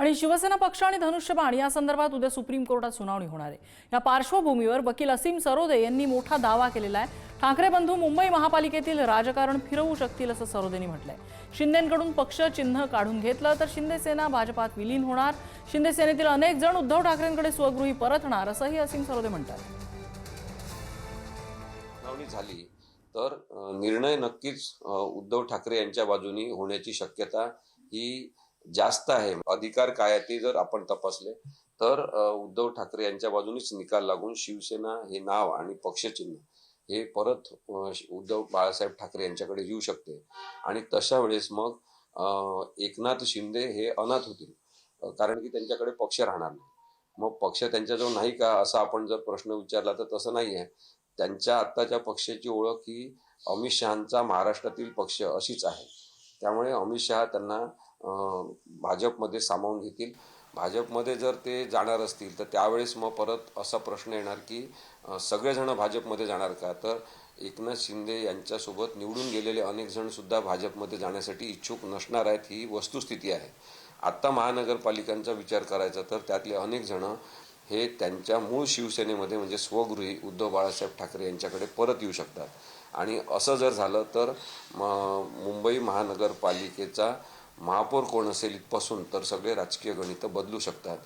आणि शिवसेना पक्ष आणि धनुष्यबाण या संदर्भात उद्या सुप्रीम कोर्टात सुनावणी होणार आहे। या पार्श्वभूमीवर वकील असीम सरोदे यांनी मोठा दावा केलेला आहे। ठाकरे बंधू मुंबई महापालिकेतील राजकारण फिरवू शकतील असं सरोदेंनी म्हटलंय। शिंदेंकडून पक्ष चिन्ह काढून घेतलं तर शिंदे सेना भाजपात विलीन होणार। शिंदे सेनेतील अनेक जण उद्धव ठाकरेंकडे स्वगृही परतणार असंही असीम सरोदे म्हणतात। सुनावणी झाली तर निर्णय नक्कीच उद्धव ठाकरे यांच्या बाजूनी होण्याची शक्यता ही जास्त आहे। अधिकार काय ते जर आपण तपासले तर उद्धव ठाकरे यांच्या बाजूनीच निकाल लागून शिवसेना हे नाव आणि पक्षचिन्ह हे परत उद्धव बाळासाहेब ठाकरे यांच्याकडे येऊ शकते आणि तशा वेळेस मग एकनाथ शिंदे हे अनाथ होतील, कारण की त्यांच्याकडे पक्ष राहणार नाही। मग पक्ष त्यांच्याजवळ नाही का असा आपण जर प्रश्न विचारला तर तसं नाही आहे। त्यांच्या आत्ताच्या पक्षाची ओळख ही अमित शहांचा महाराष्ट्रातील पक्ष अशीच आहे। त्यामुळे अमित शहा त्यांना भाजपमध्ये सामावून घेतील। भाजपमध्ये जर ते जाणार असतील तर त्यावेळेस मग परत असा प्रश्न येणार की सगळेजण भाजपमध्ये जाणार का, तर एकनाथ शिंदे यांच्यासोबत निवडून गेलेले अनेक जण सुद्धा भाजपमध्ये जाण्यासाठी इच्छुक नसणार आहेत, ही वस्तुस्थिती आहे। आत्ता महानगरपालिकांचा विचार करायचा तर त्यातले अनेक जण हे त्यांच्या मूळ शिवसेनेमध्ये म्हणजे स्वगृही उद्धव बाळासाहेब ठाकरे यांच्याकडे परत येऊ शकतात आणि असं जर झालं तर मुंबई महानगरपालिकेचा महापौर कोण असेल इथपासून तर सगळे राजकीय गणितं बदलू शकतात।